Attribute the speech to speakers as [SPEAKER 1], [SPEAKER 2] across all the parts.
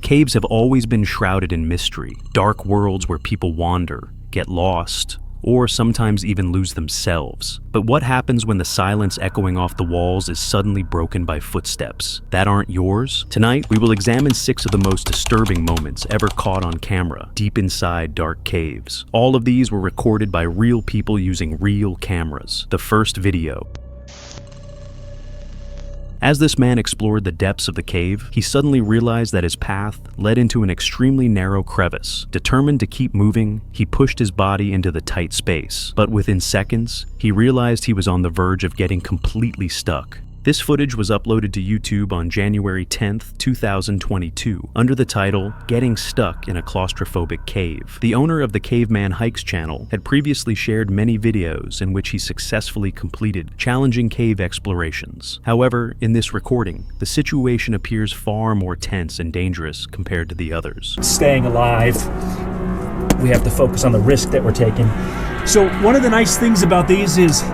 [SPEAKER 1] Caves have always been shrouded in mystery, dark worlds where people wander, get lost, or sometimes even lose themselves. But what happens when the silence echoing off the walls is suddenly broken by footsteps that aren't yours? Tonight, we will examine 6 of the most disturbing moments ever caught on camera, deep inside dark caves. All of these were recorded by real people using real cameras. The first video. As this man explored the depths of the cave, he suddenly realized that his path led into an extremely narrow crevice. Determined to keep moving, he pushed his body into the tight space. But within seconds, he realized he was on the verge of getting completely stuck. This footage was uploaded to YouTube on January 10th, 2022, under the title, "Getting Stuck in a Claustrophobic Cave." The owner of the Caveman Hikes channel had previously shared many videos in which he successfully completed challenging cave explorations. However, in this recording, the situation appears far more tense and dangerous compared to the others.
[SPEAKER 2] Staying alive, we have to focus on the risk that we're taking. So one of the nice things about these is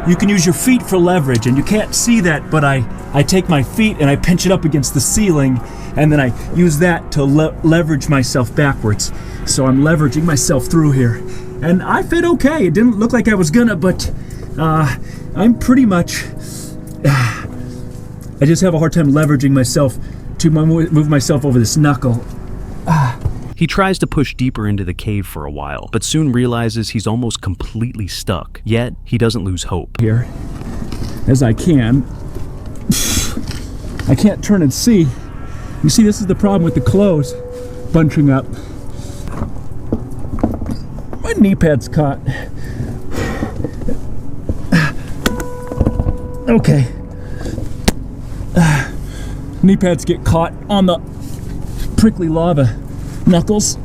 [SPEAKER 2] you can use your feet for leverage, and you can't see that, but I take my feet and I pinch it up against the ceiling, and then I use that to leverage myself backwards. So I'm leveraging myself through here. And I fit okay. It didn't look like I was gonna, but I'm pretty much, I just have a hard time leveraging myself to move myself over this knuckle.
[SPEAKER 1] He tries to push deeper into the cave for a while, but soon realizes he's almost completely stuck. Yet, he doesn't lose hope.
[SPEAKER 2] Here, as I can. I can't turn and see. You see, this is the problem with the clothes bunching up. My knee pad's caught. Okay. Knee pads get caught on the prickly lava knuckles.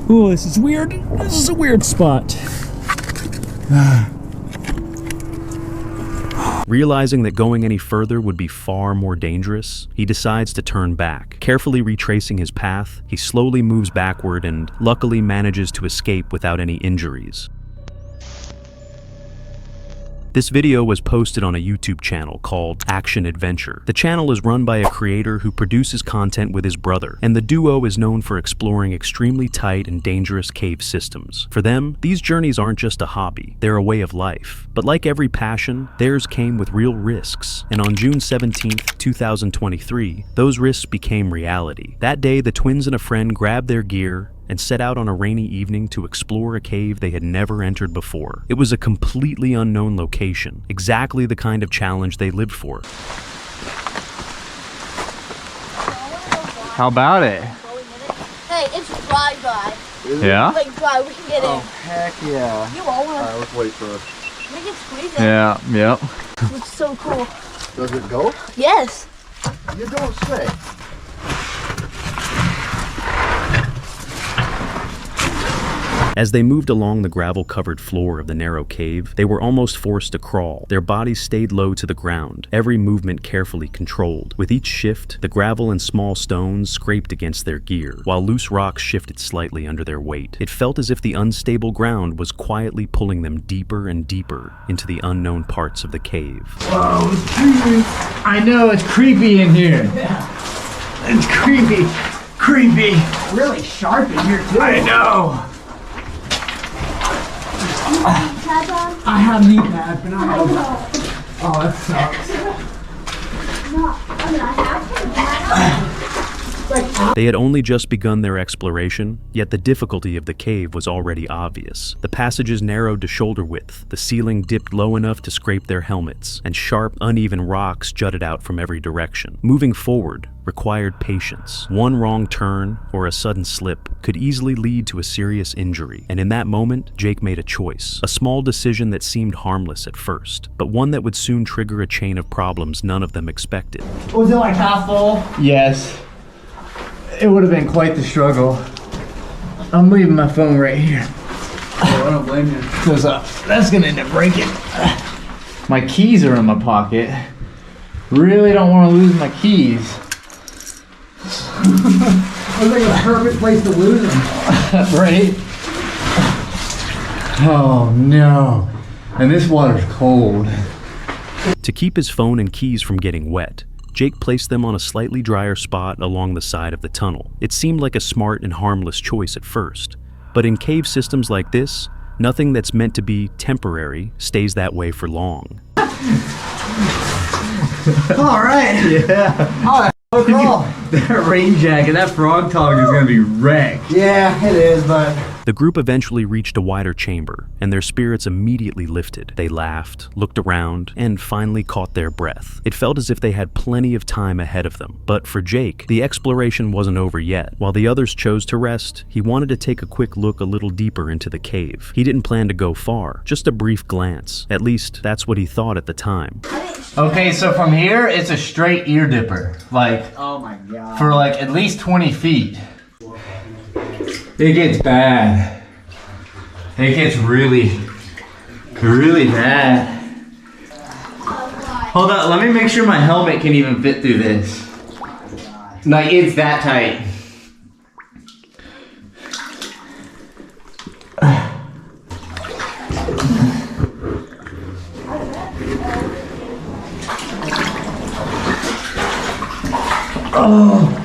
[SPEAKER 2] Oh, this is weird. This is a weird spot.
[SPEAKER 1] Realizing that going any further would be far more dangerous, he decides to turn back. Carefully retracing his path, he slowly moves backward and luckily manages to escape without any injuries. This video was posted on a YouTube channel called Action Adventure. The channel is run by a creator who produces content with his brother, and the duo is known for exploring extremely tight and dangerous cave systems. For them, these journeys aren't just a hobby, they're a way of life. But like every passion, theirs came with real risks. And on June 17th, 2023, those risks became reality. That day, the twins and a friend grabbed their gear and set out on a rainy evening to explore a cave they had never entered before. It was a completely unknown location, exactly the kind of challenge they lived for.
[SPEAKER 3] How about it?
[SPEAKER 4] Hey, it's drive-by.
[SPEAKER 3] Yeah?
[SPEAKER 4] Like drive, we can get in.
[SPEAKER 3] Oh, heck yeah.
[SPEAKER 4] You all want
[SPEAKER 5] Alright, let's wait first.
[SPEAKER 4] We can squeeze it.
[SPEAKER 3] Yeah, yep.
[SPEAKER 4] It's so cool.
[SPEAKER 5] Does it go?
[SPEAKER 4] Yes.
[SPEAKER 5] You don't say.
[SPEAKER 1] As they moved along the gravel-covered floor of the narrow cave, they were almost forced to crawl. Their bodies stayed low to the ground, every movement carefully controlled. With each shift, the gravel and small stones scraped against their gear, while loose rocks shifted slightly under their weight. It felt as if the unstable ground was quietly pulling them deeper and deeper into the unknown parts of the cave.
[SPEAKER 3] Whoa, it's creepy. I know, it's creepy in here. Yeah. It's creepy. Creepy.
[SPEAKER 6] Really sharp in here too.
[SPEAKER 3] I know.
[SPEAKER 6] I have knee pads, but I don't. Oh, that sucks.
[SPEAKER 1] They had only just begun their exploration, yet the difficulty of the cave was already obvious. The passages narrowed to shoulder width, the ceiling dipped low enough to scrape their helmets, and sharp, uneven rocks jutted out from every direction. Moving forward required patience. One wrong turn or a sudden slip could easily lead to a serious injury, and in that moment, Jake made a choice. A small decision that seemed harmless at first, but one that would soon trigger a chain of problems none of them expected.
[SPEAKER 6] Was it like half full?
[SPEAKER 3] Yes. It would have been quite the struggle. I'm leaving my phone right here.
[SPEAKER 6] Oh, I don't blame you.
[SPEAKER 3] Because that's going to end up breaking. My keys are in my pocket. Really don't want to lose my keys.
[SPEAKER 6] It was like a perfect place to lose them.
[SPEAKER 3] Right? Oh no. And this water's cold.
[SPEAKER 1] To keep his phone and keys from getting wet, Jake placed them on a slightly drier spot along the side of the tunnel. It seemed like a smart and harmless choice at first, but in cave systems like this, nothing that's meant to be temporary stays that way for long.
[SPEAKER 6] All right.
[SPEAKER 3] Yeah.
[SPEAKER 6] Oh, cool.
[SPEAKER 3] That rain jacket, that frog tongue is gonna be wrecked.
[SPEAKER 6] Yeah, it is, but
[SPEAKER 1] The group eventually reached a wider chamber, and their spirits immediately lifted. They laughed, looked around, and finally caught their breath. It felt as if they had plenty of time ahead of them. But for Jake, the exploration wasn't over yet. While the others chose to rest, he wanted to take a quick look a little deeper into the cave. He didn't plan to go far, just a brief glance. At least, that's what he thought at the time.
[SPEAKER 3] Okay, so from here, it's a straight ear dipper. Like,
[SPEAKER 6] oh my god.
[SPEAKER 3] for like at least 20 feet. It gets bad. It gets really, really bad. Hold on, let me make sure my helmet can even fit through this. Like, it's that tight. Oh.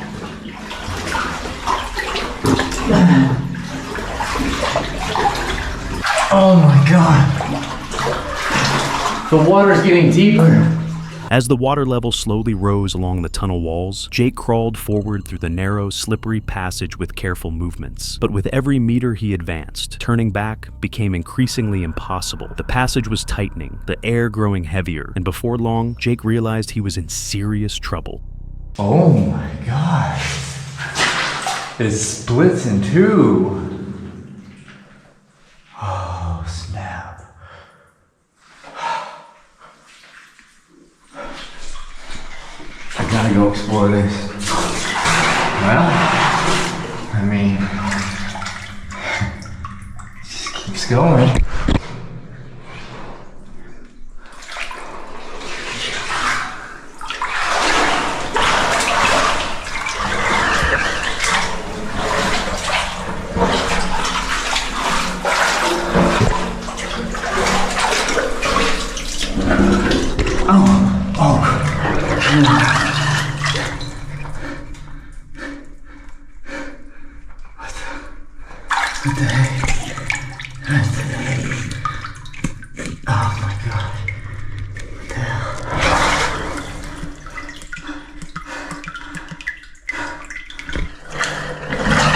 [SPEAKER 3] Oh my god. The water's getting deeper.
[SPEAKER 1] As the water level slowly rose along the tunnel walls, Jake crawled forward through the narrow, slippery passage with careful movements. But with every meter he advanced, turning back became increasingly impossible. The passage was tightening, the air growing heavier, and before long, Jake realized he was in serious trouble.
[SPEAKER 3] Oh my god. It splits in two. Oh, snap. I gotta go explore this. Well, I mean, it just keeps going. What the heck? Oh my god. What the hell?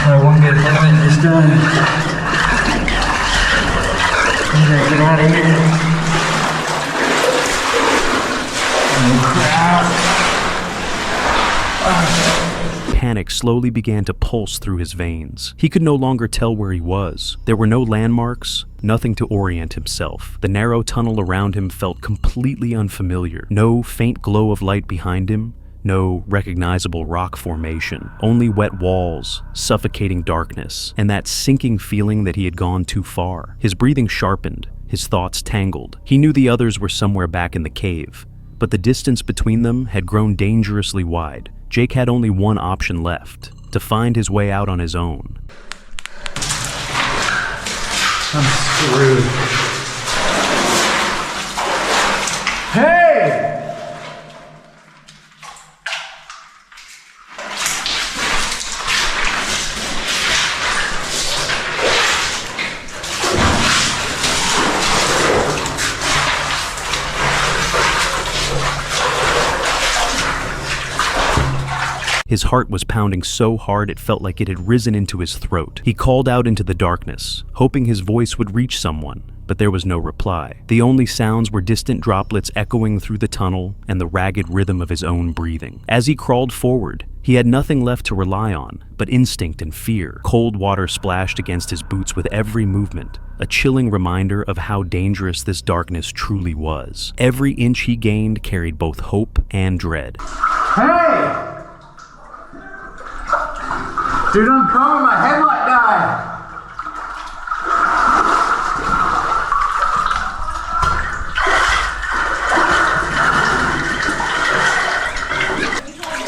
[SPEAKER 3] My one good helmet is done. I gotta get out of here. Oh crap.
[SPEAKER 1] Panic slowly began to pulse through his veins. He could no longer tell where he was. There were no landmarks, nothing to orient himself. The narrow tunnel around him felt completely unfamiliar. No faint glow of light behind him, no recognizable rock formation. Only wet walls, suffocating darkness, and that sinking feeling that he had gone too far. His breathing sharpened, his thoughts tangled. He knew the others were somewhere back in the cave, but the distance between them had grown dangerously wide. Jake had only one option left, to find his way out on his own.
[SPEAKER 3] I'm screwed. Hey!
[SPEAKER 1] His heart was pounding so hard it felt like it had risen into his throat. He called out into the darkness, hoping his voice would reach someone, but there was no reply. The only sounds were distant droplets echoing through the tunnel and the ragged rhythm of his own breathing. As he crawled forward, he had nothing left to rely on but instinct and fear. Cold water splashed against his boots with every movement, a chilling reminder of how dangerous this darkness truly was. Every inch he gained carried both hope and dread.
[SPEAKER 3] Hey! Dude, I'm coming, my headlight died!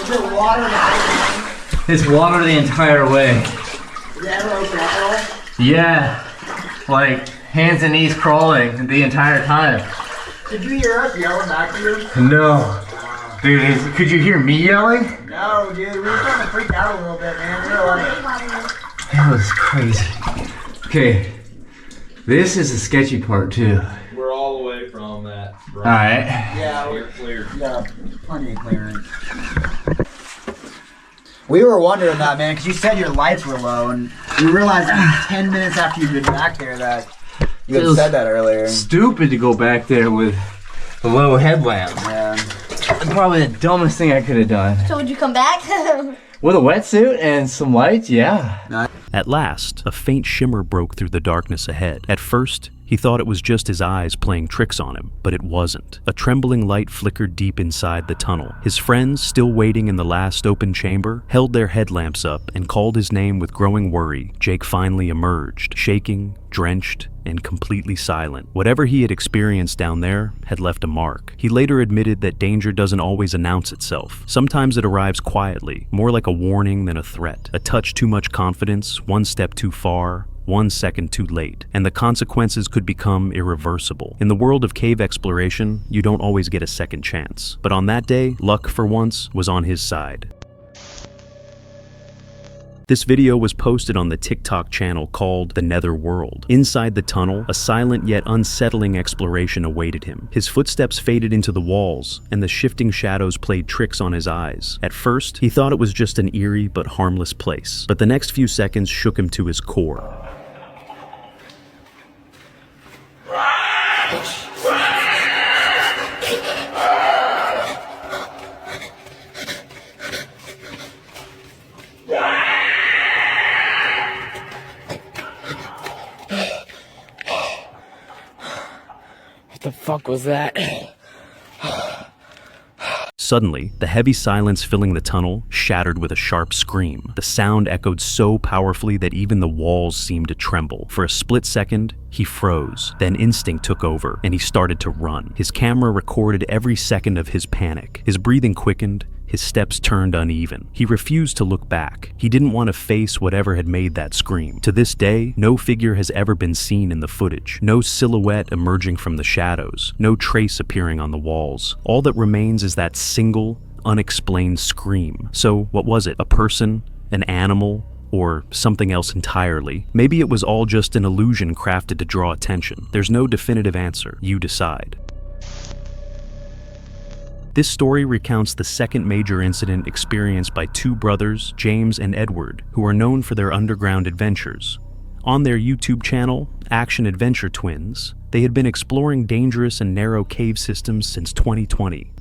[SPEAKER 6] is it water now?
[SPEAKER 3] It's water the entire way.
[SPEAKER 6] Is that like that?
[SPEAKER 3] Yeah, like hands and knees crawling the entire time.
[SPEAKER 6] Did you hear us yelling back to you?
[SPEAKER 3] No. Dude, could you hear me yelling?
[SPEAKER 7] No, dude, we were starting to freak out a little bit, man. We were like,
[SPEAKER 3] That was crazy. Okay, this is the sketchy part too.
[SPEAKER 8] We're all the way from that.
[SPEAKER 3] All right.
[SPEAKER 7] yeah,
[SPEAKER 8] You're clear.
[SPEAKER 7] yeah, plenty of clearance. We were wondering that, man, because you said your lights were low, and we realized 10 minutes after you'd been back there that you had said that earlier.
[SPEAKER 3] Stupid to go back there with a low headlamp.
[SPEAKER 7] Yeah.
[SPEAKER 3] Probably the dumbest thing I could have done.
[SPEAKER 4] So would you come back?
[SPEAKER 3] With a wetsuit and some lights, yeah.
[SPEAKER 1] At last, a faint shimmer broke through the darkness ahead. At first, he thought it was just his eyes playing tricks on him, but it wasn't. A trembling light flickered deep inside the tunnel. His friends, still waiting in the last open chamber, held their headlamps up and called his name with growing worry. Jake finally emerged, shaking, drenched, and completely silent. Whatever he had experienced down there had left a mark. He later admitted that danger doesn't always announce itself. Sometimes it arrives quietly, more like a warning than a threat. A touch too much confidence, one step too far, 1 second too late, and the consequences could become irreversible. In the world of cave exploration, you don't always get a second chance. But on that day, luck for once was on his side. This video was posted on the TikTok channel called The Nether World. Inside the tunnel, a silent yet unsettling exploration awaited him. His footsteps faded into the walls, and the shifting shadows played tricks on his eyes. At first, he thought it was just an eerie but harmless place, but the next few seconds shook him to his core.
[SPEAKER 7] What the fuck was that?
[SPEAKER 1] Suddenly, the heavy silence filling the tunnel shattered with a sharp scream. The sound echoed so powerfully that even the walls seemed to tremble. For a split second, he froze. Then instinct took over, and he started to run. His camera recorded every second of his panic. His breathing quickened, his steps turned uneven. He refused to look back. He didn't want to face whatever had made that scream. To this day, no figure has ever been seen in the footage. No silhouette emerging from the shadows. No trace appearing on the walls. All that remains is that single, unexplained scream. So, what was it? A person? An animal? Or something else entirely? Maybe it was all just an illusion crafted to draw attention. There's no definitive answer. You decide. This story recounts the second major incident experienced by two brothers, James and Edward, who are known for their underground adventures. On their YouTube channel, Action Adventure Twins, they had been exploring dangerous and narrow cave systems since 2020.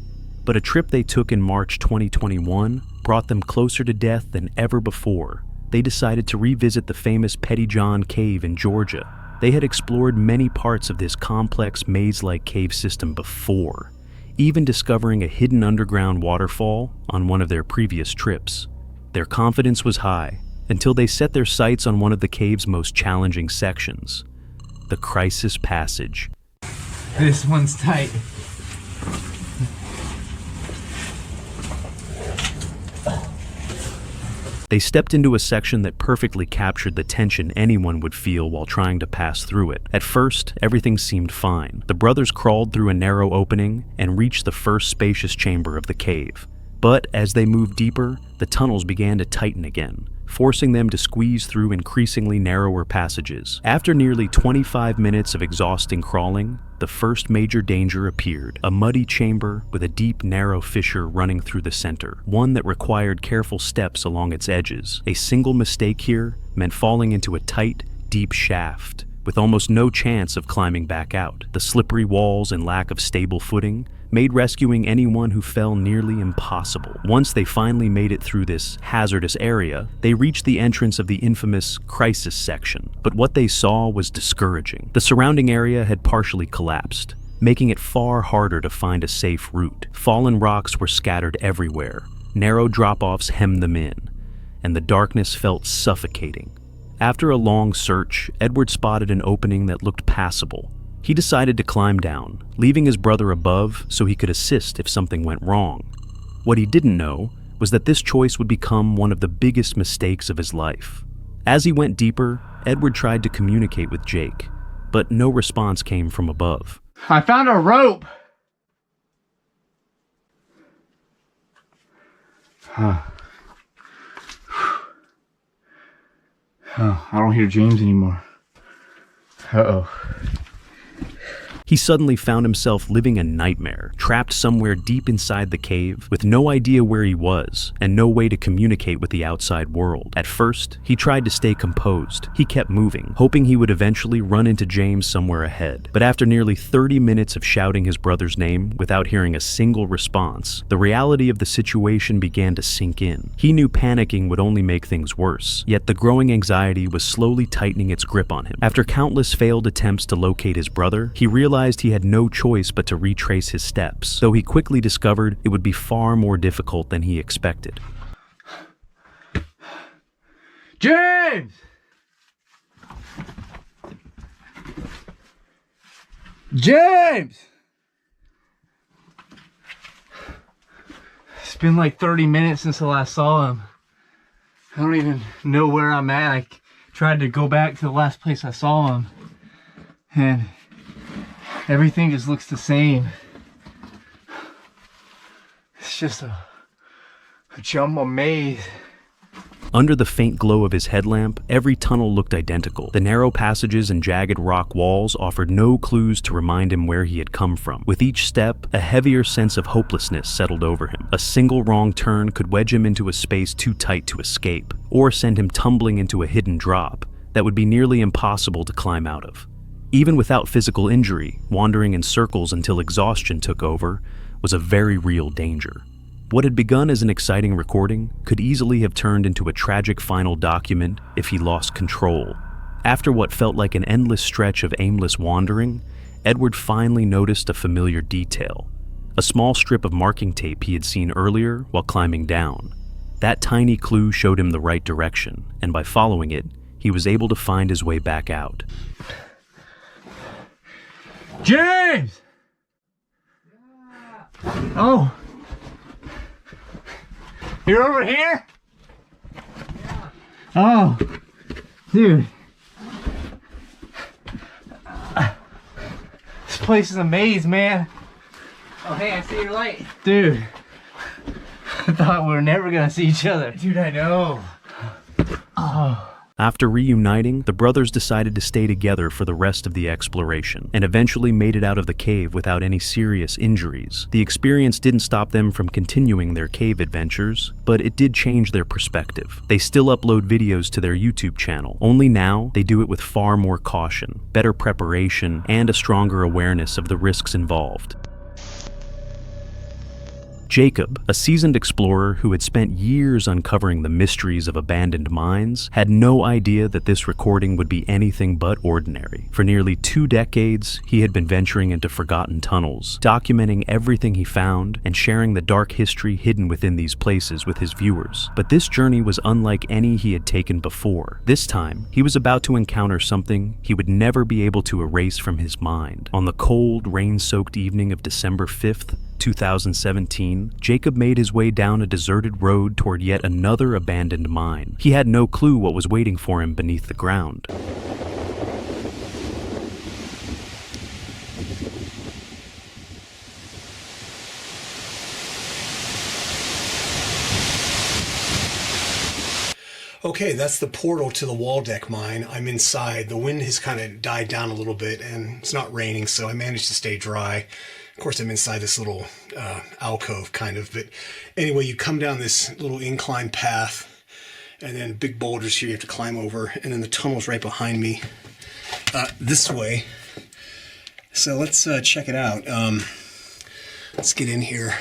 [SPEAKER 1] But a trip they took in March 2021 brought them closer to death than ever before. They decided to revisit the famous Pettyjohn Cave in Georgia. They had explored many parts of this complex maze-like cave system before, even discovering a hidden underground waterfall on one of their previous trips. Their confidence was high until they set their sights on one of the cave's most challenging sections, the Crisis Passage.
[SPEAKER 3] This one's tight.
[SPEAKER 1] They stepped into a section that perfectly captured the tension anyone would feel while trying to pass through it. At first, everything seemed fine. The brothers crawled through a narrow opening and reached the first spacious chamber of the cave. But as they moved deeper, the tunnels began to tighten again, forcing them to squeeze through increasingly narrower passages. After nearly 25 minutes of exhausting crawling, the first major danger appeared, a muddy chamber with a deep, narrow fissure running through the center, one that required careful steps along its edges. A single mistake here meant falling into a tight, deep shaft, with almost no chance of climbing back out. The slippery walls and lack of stable footing made rescuing anyone who fell nearly impossible. Once they finally made it through this hazardous area, they reached the entrance of the infamous crisis section. But what they saw was discouraging. The surrounding area had partially collapsed, making it far harder to find a safe route. Fallen rocks were scattered everywhere, narrow drop-offs hemmed them in, and the darkness felt suffocating. After a long search, Edward spotted an opening that looked passable. He decided to climb down, leaving his brother above so he could assist if something went wrong. What he didn't know was that this choice would become one of the biggest mistakes of his life. As he went deeper, Edward tried to communicate with Jake, but no response came from above.
[SPEAKER 3] I found a rope. Oh, I don't hear James anymore. Uh-oh.
[SPEAKER 1] He suddenly found himself living a nightmare, trapped somewhere deep inside the cave, with no idea where he was, and no way to communicate with the outside world. At first, he tried to stay composed. He kept moving, hoping he would eventually run into James somewhere ahead. But after nearly 30 minutes of shouting his brother's name without hearing a single response, the reality of the situation began to sink in. He knew panicking would only make things worse, yet the growing anxiety was slowly tightening its grip on him. After countless failed attempts to locate his brother, he realized he had no choice but to retrace his steps, though he quickly discovered it would be far more difficult than he expected.
[SPEAKER 3] James! James! It's been like 30 minutes since I last saw him. I don't even know where I'm at. I tried to go back to the last place I saw him, and everything just looks the same. It's just a jumbo maze.
[SPEAKER 1] Under the faint glow of his headlamp, every tunnel looked identical. The narrow passages and jagged rock walls offered no clues to remind him where he had come from. With each step, a heavier sense of hopelessness settled over him. A single wrong turn could wedge him into a space too tight to escape, or send him tumbling into a hidden drop that would be nearly impossible to climb out of. Even without physical injury, wandering in circles until exhaustion took over was a very real danger. What had begun as an exciting recording could easily have turned into a tragic final document if he lost control. After what felt like an endless stretch of aimless wandering, Edward finally noticed a familiar detail: a small strip of marking tape he had seen earlier while climbing down. That tiny clue showed him the right direction, and by following it, he was able to find his way back out.
[SPEAKER 3] James! Oh. You're over here? Yeah. Oh. Dude. This place is a maze, man.
[SPEAKER 7] Oh, hey, I see your light.
[SPEAKER 3] Dude. I thought we were never gonna see each other.
[SPEAKER 7] Dude, I know.
[SPEAKER 3] Oh.
[SPEAKER 1] After reuniting, the brothers decided to stay together for the rest of the exploration, and eventually made it out of the cave without any serious injuries. The experience didn't stop them from continuing their cave adventures, but it did change their perspective. They still upload videos to their YouTube channel, only now they do it with far more caution, better preparation, and a stronger awareness of the risks involved. Jacob, a seasoned explorer who had spent years uncovering the mysteries of abandoned mines, had no idea that this recording would be anything but ordinary. For nearly 2 decades, he had been venturing into forgotten tunnels, documenting everything he found and sharing the dark history hidden within these places with his viewers. But this journey was unlike any he had taken before. This time, he was about to encounter something he would never be able to erase from his mind. On the cold, rain-soaked evening of December 5th, 2017, Jacob made his way down a deserted road toward yet another abandoned mine. He had no clue what was waiting for him beneath the ground.
[SPEAKER 9] Okay, that's the portal to the Waldeck mine. I'm inside. The wind has kind of died down a little bit and it's not raining, so I managed to stay dry. Of course, I'm inside this little alcove kind of, but anyway, you come down this little incline path and then big boulders here you have to climb over, and then the tunnel's right behind me this way. So let's check it out. Let's get in here.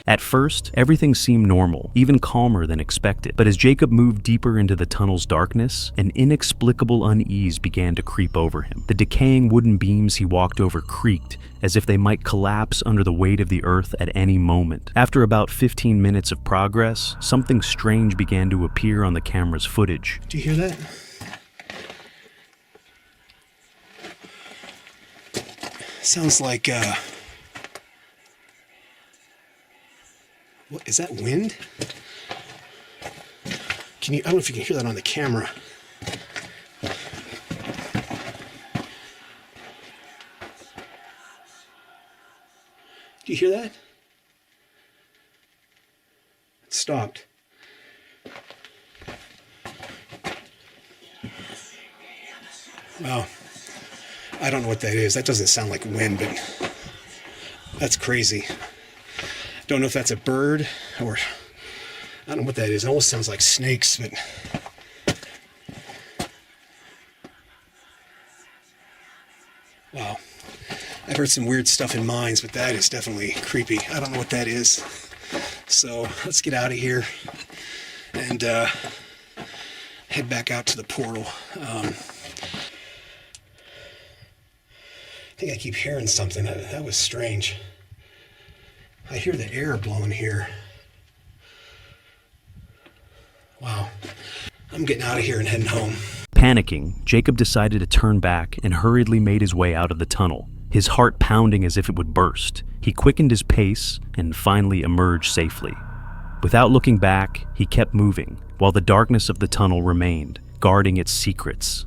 [SPEAKER 1] At first, everything seemed normal, even calmer than expected. But as Jacob moved deeper into the tunnel's darkness, an inexplicable unease began to creep over him. The decaying wooden beams he walked over creaked, as if they might collapse under the weight of the earth at any moment. After about 15 minutes of progress, something strange began to appear on the camera's footage.
[SPEAKER 9] Do you hear that? Sounds like, what, is that wind? I don't know if you can hear that on the camera. Do you hear that? stopped. Wow. I don't know what that is. That doesn't sound like wind, but that's crazy. Don't know if that's a bird or I don't know what that is. It almost sounds like snakes, but wow. I've heard some weird stuff in mines, but that is definitely creepy. I don't know what that is. So let's get out of here and head back out to the portal. I think I keep hearing something. That was strange. I hear the air blowing here. Wow. I'm getting out of here and heading home.
[SPEAKER 1] Panicking, Jacob decided to turn back and hurriedly made his way out of the tunnel, his heart pounding as if it would burst. He quickened his pace and finally emerged safely. Without looking back, he kept moving, while the darkness of the tunnel remained, guarding its secrets.